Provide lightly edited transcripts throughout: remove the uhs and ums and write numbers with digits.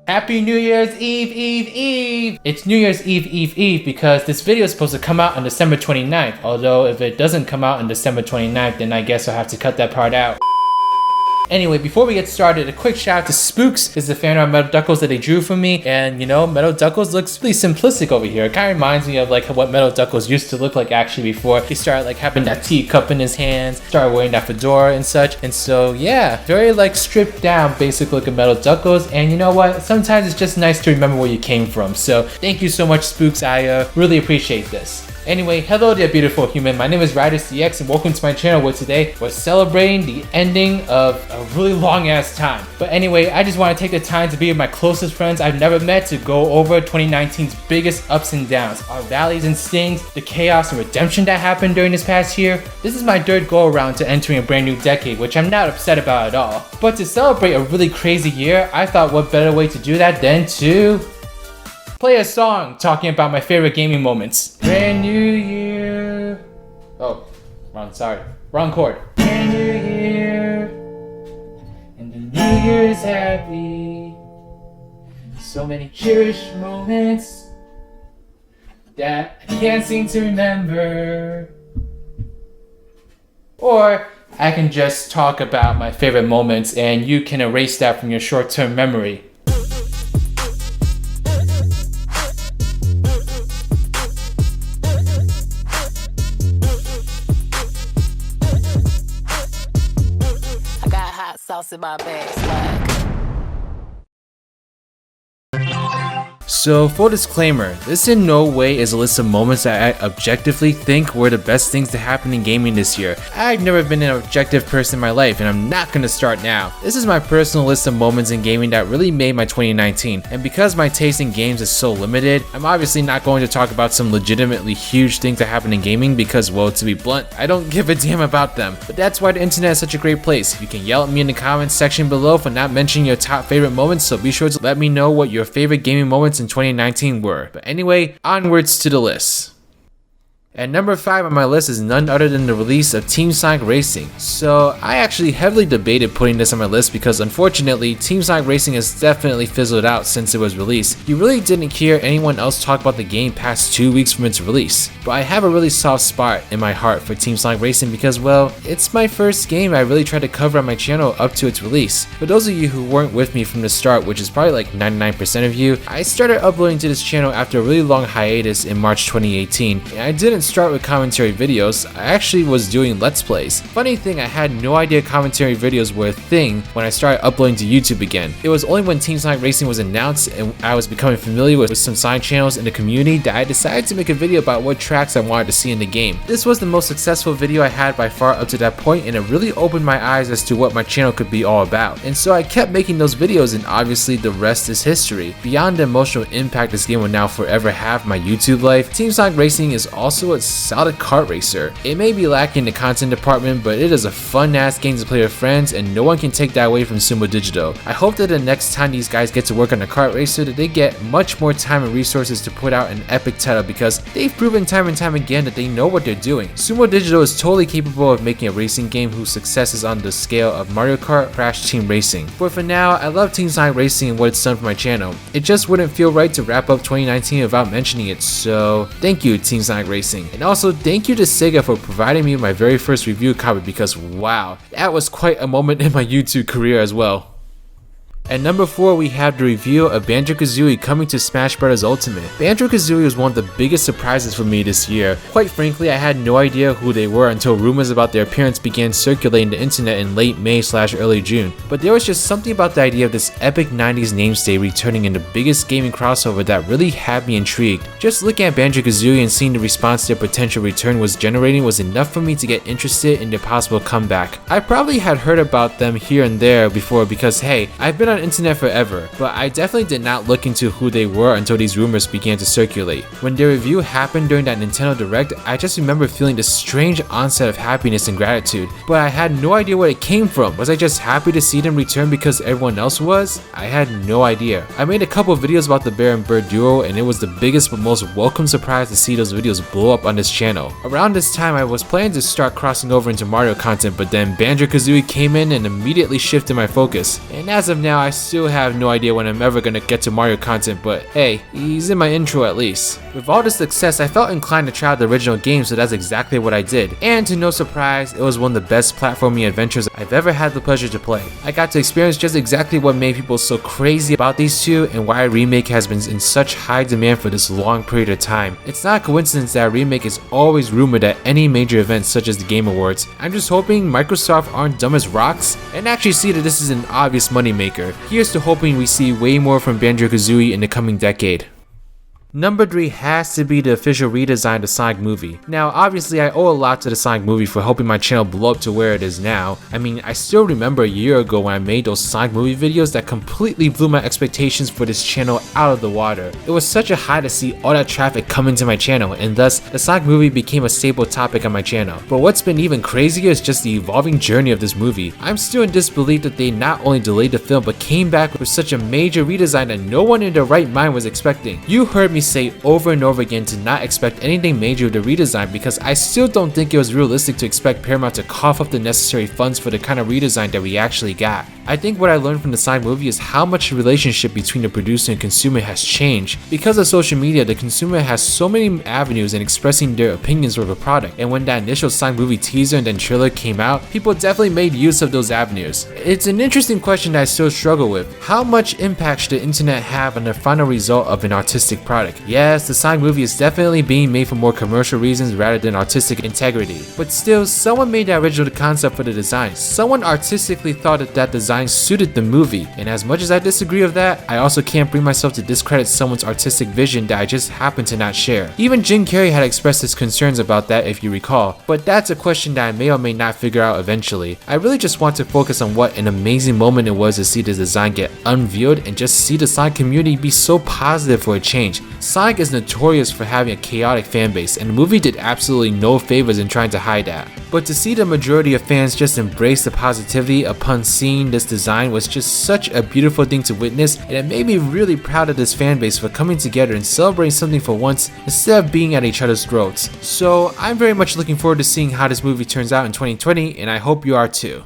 Happy New Year's Eve! It's New Year's Eve because this video is supposed to come out on December 29th. Although if it doesn't come out on December 29th, then I guess I'll have to cut that part out. Anyway, before we get started, a quick shout out to Spooks. This is a fan art Metal Duckles that they drew for me, and you know, Metal Duckles looks really simplistic over here. It kind of reminds me of like what Metal Duckles used to look like actually before he started like having that teacup in his hands, started wearing that fedora and such. And so yeah, very like stripped down basic look of Metal Duckles. And you know what? Sometimes it's just nice to remember where you came from. So thank you so much, Spooks. I really appreciate this. Anyway, hello there beautiful human, my name is RidersDX and welcome to my channel where today we're celebrating the ending of a really long ass time. But anyway, I just want to take the time to be with my closest friends I've never met to go over 2019's biggest ups and downs, our valleys and stings, the chaos and redemption that happened during this past year. This is my third go around to entering a brand new decade, which I'm not upset about at all. But to celebrate a really crazy year, I thought what better way to do that than to play a song talking about my favorite gaming moments. Brand new year. Oh, wrong chord. Brand new year, and the new year is happy. So many cherished moments that I can't seem to remember. Or I can just talk about my favorite moments and you can erase that from your short-term memory. Sauce in my bag, swag. So, full disclaimer, this in no way is a list of moments that I objectively think were the best things to happen in gaming this year. I've never been an objective person in my life, and I'm not gonna start now. This is my personal list of moments in gaming that really made my 2019, and because my taste in games is so limited, I'm obviously not going to talk about some legitimately huge things that happen in gaming because, well, to be blunt, I don't give a damn about them. But that's why the internet is such a great place. You can yell at me in the comments section below for not mentioning your top favorite moments, so be sure to let me know what your favorite gaming moments in 2019 were. But anyway, onwards to the list. At number 5 on my list is none other than the release of Team Sonic Racing. So I actually heavily debated putting this on my list because unfortunately Team Sonic Racing has definitely fizzled out since it was released. You really didn't hear anyone else talk about the game past 2 weeks from its release. But I have a really soft spot in my heart for Team Sonic Racing because, well, it's my first game I really tried to cover on my channel up to its release. For those of you who weren't with me from the start, which is probably like 99% of you, I started uploading to this channel after a really long hiatus in March 2018, and I didn't start with commentary videos. I actually was doing Let's Plays. Funny thing, I had no idea commentary videos were a thing when I started uploading to YouTube again. It was only when Team Sonic Racing was announced and I was becoming familiar with some side channels in the community that I decided to make a video about what tracks I wanted to see in the game. This was the most successful video I had by far up to that point, and it really opened my eyes as to what my channel could be all about. And so I kept making those videos, and obviously the rest is history. Beyond the emotional impact this game will now forever have on my YouTube life, Team Sonic Racing is also a solid kart racer. It may be lacking in the content department, but it is a fun ass game to play with friends, and no one can take that away from Sumo Digital. I hope that the next time these guys get to work on a kart racer that they get much more time and resources to put out an epic title, because they've proven time and time again that they know what they're doing. Sumo Digital is totally capable of making a racing game whose success is on the scale of Mario Kart, Crash Team Racing. But for now, I love Team Sonic Racing and what it's done for my channel. It just wouldn't feel right to wrap up 2019 without mentioning it, so thank you Team Sonic Racing. And also thank you to Sega for providing me with my very first review copy because wow, that was quite a moment in my YouTube career as well. At number 4, we have the reveal of Banjo-Kazooie coming to Smash Bros. Ultimate. Banjo-Kazooie was one of the biggest surprises for me this year. Quite frankly, I had no idea who they were until rumors about their appearance began circulating the internet in late May/early June. But there was just something about the idea of this epic 90s namesake returning in the biggest gaming crossover that really had me intrigued. Just looking at Banjo-Kazooie and seeing the response their potential return was generating was enough for me to get interested in their possible comeback. I probably had heard about them here and there before because hey, I've been on internet forever, but I definitely did not look into who they were until these rumors began to circulate. When their review happened during that Nintendo Direct, I just remember feeling this strange onset of happiness and gratitude, but I had no idea where it came from. Was I just happy to see them return because everyone else was? I had no idea. I made a couple videos about the Bear and Bird duo, and it was the biggest but most welcome surprise to see those videos blow up on this channel. Around this time, I was planning to start crossing over into Mario content, but then Banjo-Kazooie came in and immediately shifted my focus, and as of now, I still have no idea when I'm ever gonna get to Mario content, but hey, he's in my intro at least. With all the success, I felt inclined to try out the original game, so that's exactly what I did. And to no surprise, it was one of the best platforming adventures I've ever had the pleasure to play. I got to experience just exactly what made people so crazy about these two and why a remake has been in such high demand for this long period of time. It's not a coincidence that a remake is always rumored at any major events such as the Game Awards. I'm just hoping Microsoft aren't dumb as rocks and actually see that this is an obvious moneymaker. Here's to hoping we see way more from Banjo-Kazooie in the coming decade. Number 3 has to be the official redesign of the Sonic movie. Now, obviously I owe a lot to the Sonic movie for helping my channel blow up to where it is now. I mean, I still remember a year ago when I made those Sonic movie videos that completely blew my expectations for this channel out of the water. It was such a high to see all that traffic come into my channel, and thus, the Sonic movie became a staple topic on my channel. But what's been even crazier is just the evolving journey of this movie. I'm still in disbelief that they not only delayed the film, but came back with such a major redesign that no one in their right mind was expecting. You heard me say over and over again to not expect anything major with the redesign because I still don't think it was realistic to expect Paramount to cough up the necessary funds for the kind of redesign that we actually got. I think what I learned from the Sonic movie is how much the relationship between the producer and consumer has changed. Because of social media, the consumer has so many avenues in expressing their opinions of a product, and when that initial Sonic movie teaser and then trailer came out, people definitely made use of those avenues. It's an interesting question that I still struggle with. How much impact should the internet have on the final result of an artistic product? Yes, the Sonic movie is definitely being made for more commercial reasons rather than artistic integrity. But still, someone made the original concept for the design. Someone artistically thought that design suited the movie, and as much as I disagree with that, I also can't bring myself to discredit someone's artistic vision that I just happen to not share. Even Jim Carrey had expressed his concerns about that if you recall, but that's a question that I may or may not figure out eventually. I really just want to focus on what an amazing moment it was to see the design get unveiled and just see the Sonic community be so positive for a change. Sonic is notorious for having a chaotic fanbase, and the movie did absolutely no favors in trying to hide that. But to see the majority of fans just embrace the positivity upon seeing this design was just such a beautiful thing to witness, and it made me really proud of this fanbase for coming together and celebrating something for once instead of being at each other's throats. So I'm very much looking forward to seeing how this movie turns out in 2020, and I hope you are too.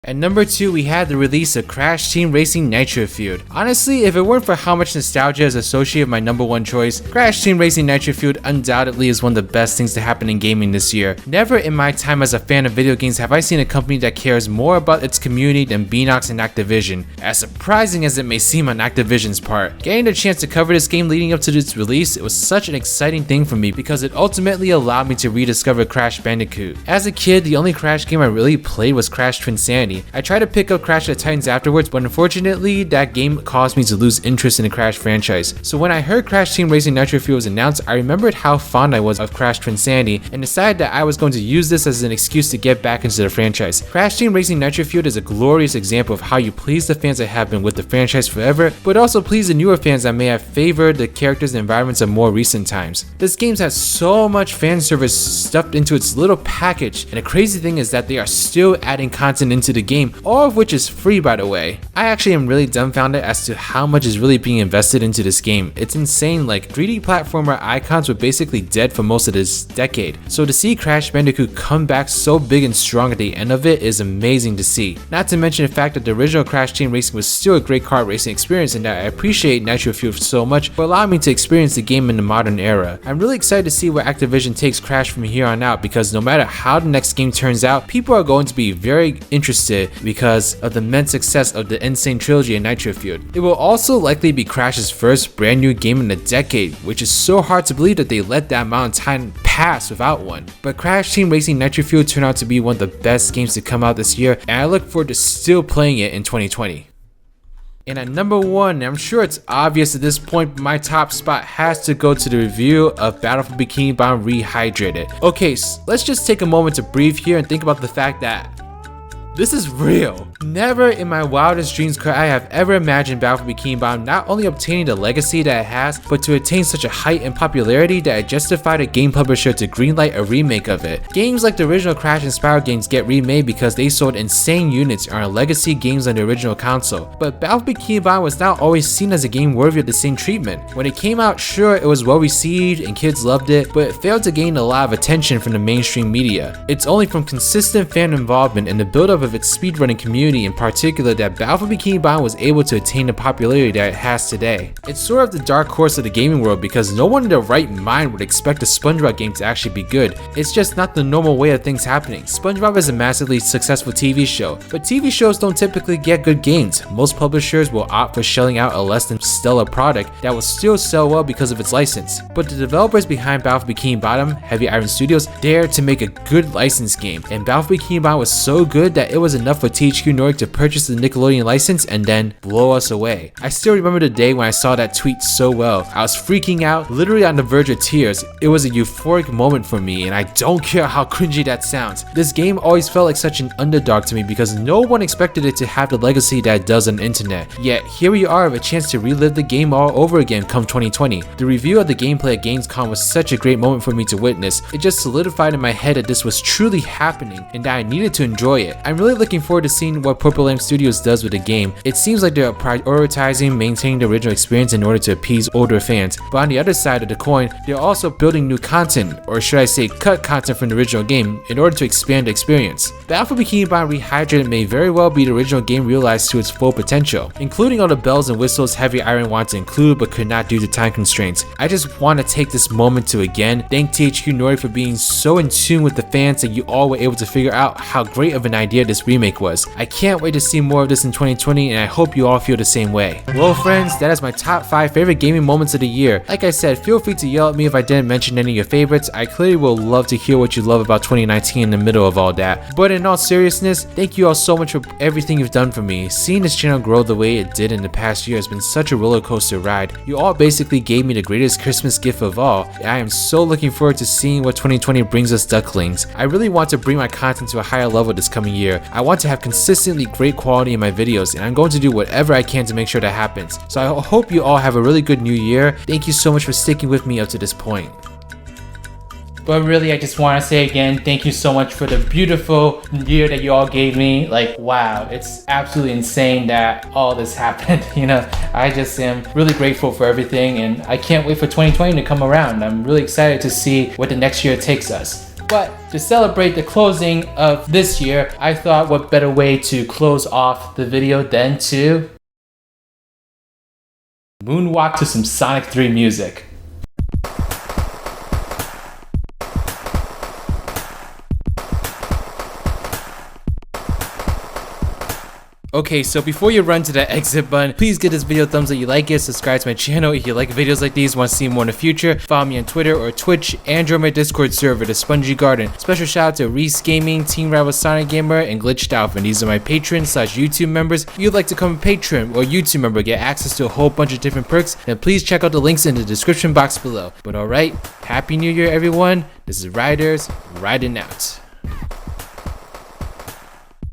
At number 2, we had the release of Crash Team Racing Nitro-Fueled. Honestly, if it weren't for how much nostalgia is associated with my number 1 choice, Crash Team Racing Nitro-Fueled undoubtedly is one of the best things to happen in gaming this year. Never in my time as a fan of video games have I seen a company that cares more about its community than Beanox and Activision, as surprising as it may seem on Activision's part. Getting the chance to cover this game leading up to its release, it was such an exciting thing for me because it ultimately allowed me to rediscover Crash Bandicoot. As a kid, the only Crash game I really played was Crash Twinsanity. I tried to pick up Crash of the Titans afterwards, but unfortunately that game caused me to lose interest in the Crash franchise. So when I heard Crash Team Racing Nitro-Fueled was announced, I remembered how fond I was of Crash Twinsanity and decided that I was going to use this as an excuse to get back into the franchise. Crash Team Racing Nitro-Fueled is a glorious example of how you please the fans that have been with the franchise forever, but also please the newer fans that may have favored the characters and environments of more recent times. This game has so much fan service stuffed into its little package, and the crazy thing is that they are still adding content into the game, all of which is free by the way. I actually am really dumbfounded as to how much is really being invested into this game. It's insane, like 3D platformer icons were basically dead for most of this decade. So to see Crash Bandicoot come back so big and strong at the end of it is amazing to see. Not to mention the fact that the original Crash Team Racing was still a great kart racing experience, and that I appreciate Nitro-Fueled so much for allowing me to experience the game in the modern era. I'm really excited to see where Activision takes Crash from here on out, because no matter how the next game turns out, people are going to be very interested because of the immense success of the Insane Trilogy and Nitro-Fueled. It will also likely be Crash's first brand new game in a decade, which is so hard to believe that they let that amount of time pass without one. But Crash Team Racing Nitro-Fueled turned out to be one of the best games to come out this year, and I look forward to still playing it in 2020. And at number 1, I'm sure it's obvious at this point, but my top spot has to go to the review of Battle for Bikini Bottom Rehydrated. Okay, so let's just take a moment to breathe here and think about the fact that this is real. Never in my wildest dreams could I have ever imagined Battle for Bikini Bottom not only obtaining the legacy that it has, but to attain such a height in popularity that it justified a game publisher to greenlight a remake of it. Games like the original Crash and Spyro games get remade because they sold insane units and are legacy games on the original console. But Battle for Bikini Bottom was not always seen as a game worthy of the same treatment. When it came out, sure, it was well received and kids loved it, but it failed to gain a lot of attention from the mainstream media. It's only from consistent fan involvement and the build-up of its speedrunning community community, in particular that Battlefield Bikini Bottom was able to attain the popularity that it has today. It's sort of the dark horse of the gaming world because no one in their right mind would expect a Spongebob game to actually be good. It's just not the normal way of things happening. Spongebob is a massively successful TV show, but TV shows don't typically get good games. Most publishers will opt for shelling out a less than stellar product that will still sell well because of its license. But the developers behind Battlefield Bikini Bottom, Heavy Iron Studios, dared to make a good licensed game, and Battlefield Bikini Bottom was so good that it was enough for THQ Nordic to purchase the Nickelodeon license and then blow us away. I still remember the day when I saw that tweet so well. I was freaking out, literally on the verge of tears. It was a euphoric moment for me, and I don't care how cringy that sounds. This game always felt like such an underdog to me because no one expected it to have the legacy that it does on the internet. Yet here we are with a chance to relive the game all over again come 2020. The review of the gameplay at Gamescom was such a great moment for me to witness. It just solidified in my head that this was truly happening and that I needed to enjoy it. I'm really looking forward to seeing what Purple Lamp Studios does with the game. It seems like they're prioritizing maintaining the original experience in order to appease older fans, but on the other side of the coin, they're also building new content, or should I say cut content from the original game in order to expand the experience. Battlefield Bikini Bottom Rehydrated may very well be the original game realized to its full potential, including all the bells and whistles Heavy Iron wanted to include but could not due to time constraints. I just want to take this moment to again thank THQ Nordic for being so in tune with the fans that you all were able to figure out how great of an idea this remake was. I can't wait to see more of this in 2020, and I hope you all feel the same way. Well friends, that is my top 5 favorite gaming moments of the year. Like I said, feel free to yell at me if I didn't mention any of your favorites. I clearly will love to hear what you love about 2019 in the middle of all that. But in all seriousness, thank you all so much for everything you've done for me. Seeing this channel grow the way it did in the past year has been such a roller coaster ride. You all basically gave me the greatest Christmas gift of all, and I am so looking forward to seeing what 2020 brings us ducklings. I really want to bring my content to a higher level this coming year. I want to have consistently great quality in my videos, and I'm going to do whatever I can to make sure that happens. So I hope you all have a really good new year. Thank you so much for sticking with me up to this point. But really, I just want to say again, thank you so much for the beautiful year that you all gave me. Like, wow, it's absolutely insane that all this happened. You know, I just am really grateful for everything, and I can't wait for 2020 to come around. I'm really excited to see what the next year takes us. But to celebrate the closing of this year, I thought what better way to close off the video than to moonwalk to some Sonic 3 music. Okay, so before you run to that exit button, please give this video a thumbs up if you like it, subscribe to my channel if you like videos like these, want to see more in the future, follow me on Twitter or Twitch, and join my Discord server, the Spongy Garden. Special shout out to Reese Gaming, Team Rival Sonic Gamer, and Glitched Alpha. These are my patrons / YouTube members. If you'd like to become a patron or YouTube member, get access to a whole bunch of different perks, then please check out the links in the description box below. But alright, Happy New Year everyone, this is Riders, riding out.